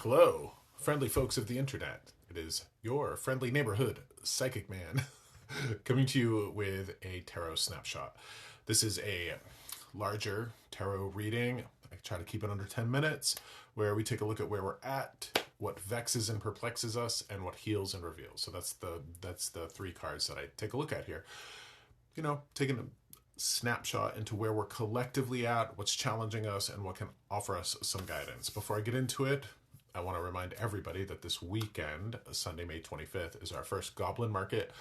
Hello, friendly folks of the internet. It is your friendly neighborhood psychic man coming to you with a tarot snapshot. This is a larger tarot reading. I try to keep it under 10 minutes, where we take a look at where we're at, what vexes and perplexes us, and what heals and reveals. So that's the three cards that I take a look at here. You know, taking a snapshot into where we're collectively at, what's challenging us, and what can offer us some guidance. Before I get into it, I want to remind everybody that this weekend, Sunday, May 25th, is our first Goblin Market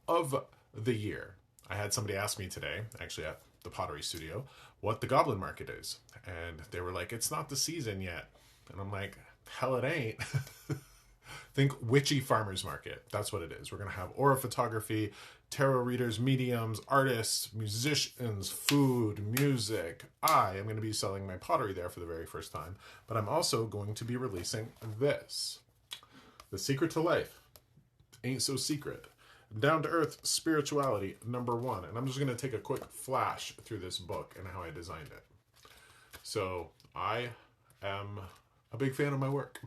of the year. I had somebody ask me today, actually at the Pottery Studio, what the Goblin Market is. And they were like, it's not the season yet. And I'm like, hell it ain't. Think witchy farmers market. That's what it is. We're going to have aura photography, tarot readers, mediums, artists, musicians, food, music. I am going to be selling my pottery there for the very first time, but I'm also going to be releasing this. The Secret to Life Ain't So Secret. Down to Earth Spirituality, #1. And I'm just going to take a quick flash through this book and how I designed it. So I am a big fan of my work.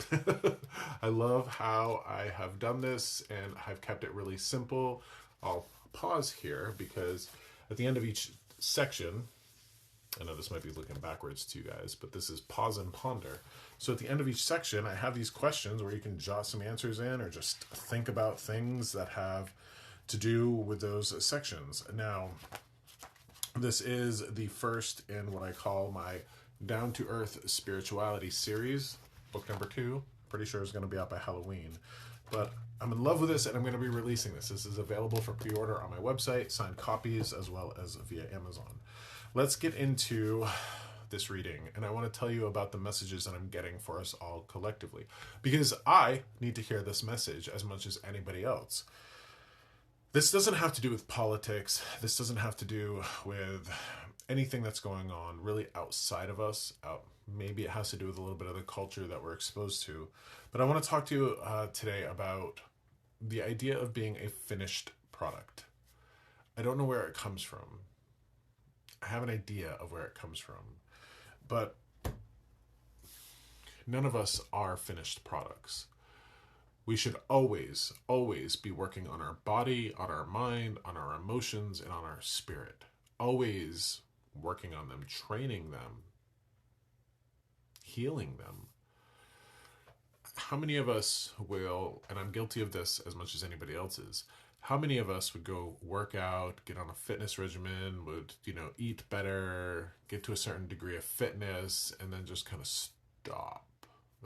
I love how I have done this, and I've kept it really simple. I'll pause here because at the end of each section, I know this might be looking backwards to you guys, but this is pause and ponder. So at the end of each section, I have these questions where you can jot some answers in or just think about things that have to do with those sections. Now, this is the first in what I call my Down to Earth Spirituality series. Book number 2, pretty sure is going to be out by Halloween. But I'm in love with this, and I'm going to be releasing this. This is available for pre-order on my website, signed copies, as well as via Amazon. Let's get into this reading, and I want to tell you about the messages that I'm getting for us all collectively, because I need to hear this message as much as anybody else. This doesn't have to do with politics. This doesn't have to do with anything that's going on really outside of us. Maybe it has to do with a little bit of the culture that we're exposed to. But I want to talk to you today about the idea of being a finished product. I don't know where it comes from. I have an idea of where it comes from. But none of us are finished products. We should always, always be working on our body, on our mind, on our emotions, and on our spirit. Always working on them, training them, healing them. How many of us will, and I'm guilty of this as much as anybody else is, how many of us would go work out, get on a fitness regimen, would, eat better, get to a certain degree of fitness, and then just kind of stop?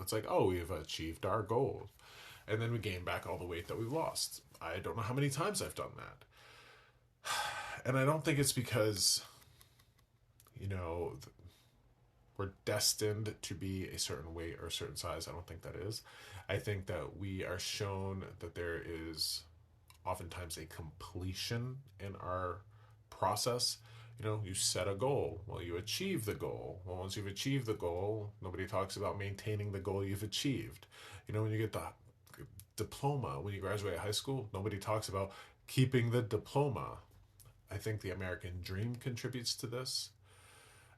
It's like, oh, we've achieved our goal. And then we gain back all the weight that we've lost. I don't know how many times I've done that. And I don't think it's because, we're destined to be a certain weight or a certain size. I don't think that is. I think that we are shown that there is oftentimes a completion in our process. You set a goal. Well, you achieve the goal. Well, once you've achieved the goal, nobody talks about maintaining the goal you've achieved. When you get the diploma, when you graduate high school, nobody talks about keeping the diploma. I think the American dream contributes to this.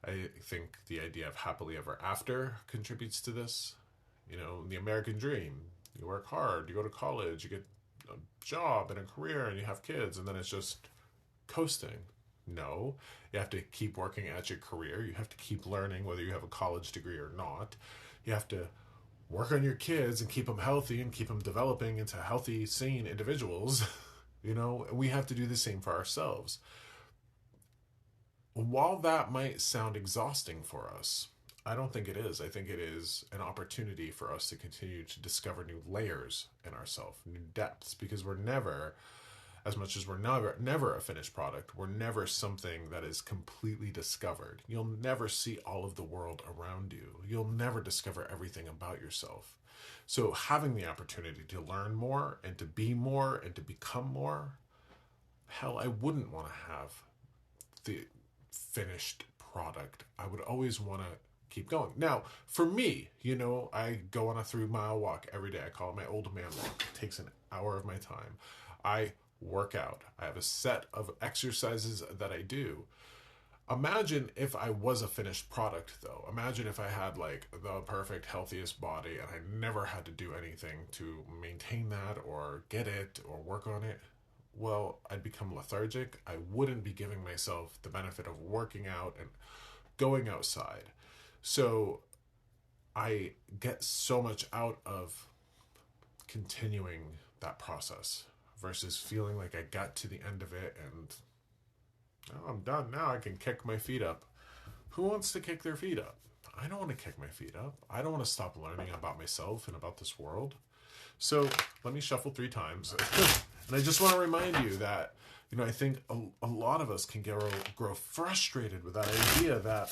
I think the idea of happily ever after contributes to this. The American dream, you work hard, you go to college, you get a job and a career, and you have kids, and then it's just coasting. No, you have to keep working at your career. You have to keep learning, whether you have a college degree or not. You have to work on your kids and keep them healthy and keep them developing into healthy, sane individuals. We have to do the same for ourselves. While that might sound exhausting for us, I don't think it is. I think it is an opportunity for us to continue to discover new layers in ourselves, new depths, because we're never, as much as we're never a finished product, we're never something that is completely discovered. You'll never see all of the world around you. You'll never discover everything about yourself. So having the opportunity to learn more and to be more and to become more, hell, I wouldn't want to have the finished product. I would always want to keep going. Now, for me, I go on a 3-mile walk every day. I call it my old man walk. It takes an hour of my time. I work out. I have a set of exercises that I do. Imagine if I was a finished product, though. Imagine if I had like the perfect, healthiest body and I never had to do anything to maintain that or get it or work on it. Well, I'd become lethargic. I wouldn't be giving myself the benefit of working out and going outside. So I get so much out of continuing that process versus feeling like I got to the end of it and oh, I'm done now. I can kick my feet up. Who wants to kick their feet up? I don't want to kick my feet up. I don't want to stop learning about myself and about this world. So let me shuffle 3 times. And I just want to remind you that, I think a lot of us can grow frustrated with that idea that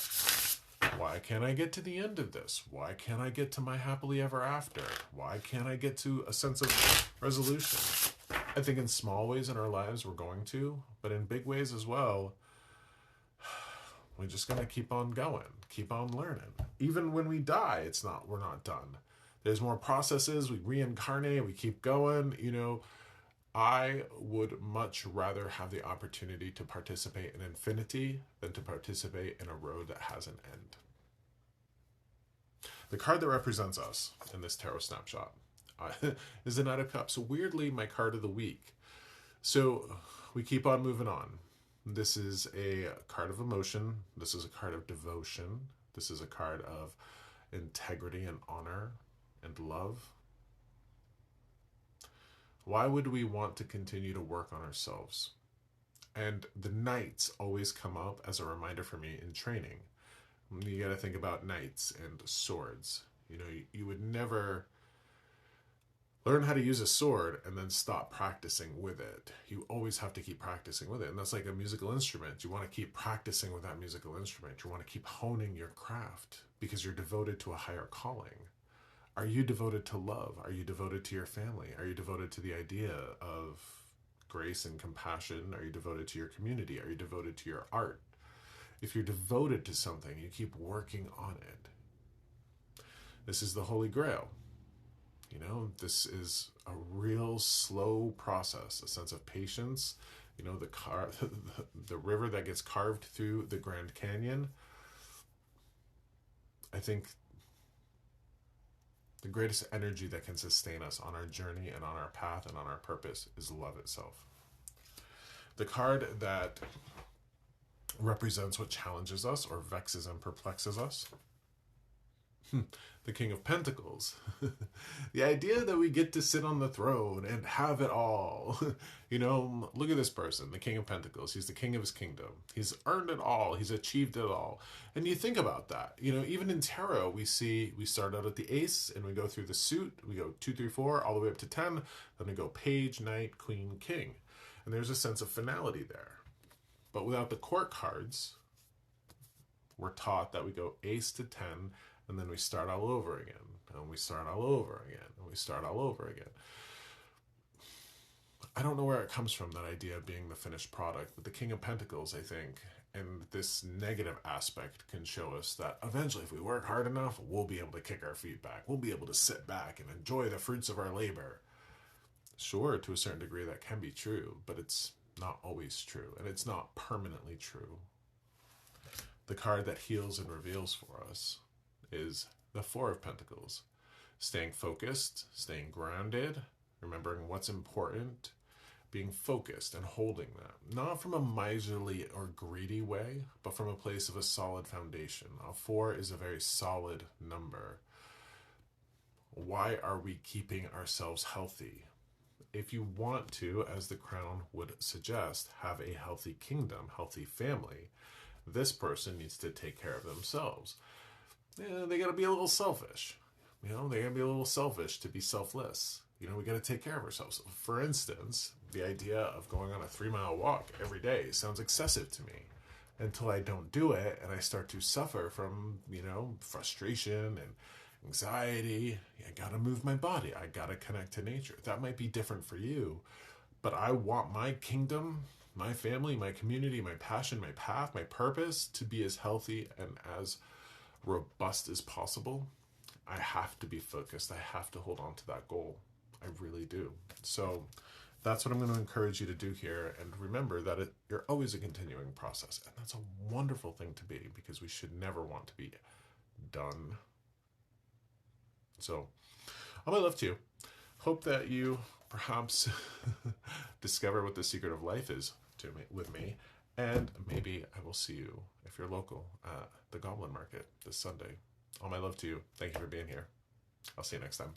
why can't I get to the end of this? Why can't I get to my happily ever after? Why can't I get to a sense of resolution? I think in small ways in our lives we're going to, but in big ways as well, we're just going to keep on going, keep on learning. Even when we die, we're not done. There's more processes, we reincarnate, we keep going, I would much rather have the opportunity to participate in infinity than to participate in a road that has an end. The card that represents us in this tarot snapshot is the Knight of Cups. Weirdly, my card of the week. So we keep on moving on. This is a card of emotion. This is a card of devotion. This is a card of integrity and honor and love. Why would we want to continue to work on ourselves? And the knights always come up as a reminder for me in training. You got to think about knights and swords. You would never learn how to use a sword and then stop practicing with it. You always have to keep practicing with it. And that's like a musical instrument. You want to keep practicing with that musical instrument. You want to keep honing your craft because you're devoted to a higher calling. Are you devoted to love? Are you devoted to your family? Are you devoted to the idea of grace and compassion? Are you devoted to your community? Are you devoted to your art? If you're devoted to something, you keep working on it. This is the Holy Grail. This is a real slow process, a sense of patience. The river that gets carved through the Grand Canyon. I think the greatest energy that can sustain us on our journey and on our path and on our purpose is love itself. The card that represents what challenges us or vexes and perplexes us. The King of Pentacles. The idea that we get to sit on the throne and have it all. Look at this person, the King of Pentacles. He's the king of his kingdom. He's earned it all. He's achieved it all. And you think about that. Even in tarot, we start out at the ace and we go through the suit. We go 2, 3, 4, all the way up to 10. Then we go page, knight, queen, king. And there's a sense of finality there. But without the court cards, we're taught that we go ace to 10, and then we start all over again, and we start all over again, and we start all over again. I don't know where it comes from, that idea of being the finished product, but the King of Pentacles, I think, and this negative aspect can show us that eventually, if we work hard enough, we'll be able to kick our feet back. We'll be able to sit back and enjoy the fruits of our labor. Sure, to a certain degree, that can be true, but it's not always true, and it's not permanently true. The card that heals and reveals for us is the Four of Pentacles. Staying focused, staying grounded, remembering what's important, being focused and holding that. Not from a miserly or greedy way, but from a place of a solid foundation. A 4 is a very solid number. Why are we keeping ourselves healthy? If you want to, as the crown would suggest, have a healthy kingdom, healthy family, this person needs to take care of themselves. They got to be a little selfish. They got to be a little selfish to be selfless. We got to take care of ourselves. For instance, the idea of going on a 3-mile walk every day sounds excessive to me until I don't do it and I start to suffer from, frustration and anxiety. I got to move my body. I got to connect to nature. That might be different for you, but I want my kingdom, my family, my community, my passion, my path, my purpose to be as healthy and as robust as possible. I have to be focused. I have to hold on to that goal. I really do. So That's what I'm going to encourage you to do here. And remember that you're always a continuing process. And that's a wonderful thing to be, because we should never want to be done. So, all my love to you. Hope that you perhaps discover what the secret of life is with me. And maybe I will see you, if you're local, at the Goblin Market this Sunday. All my love to you. Thank you for being here. I'll see you next time.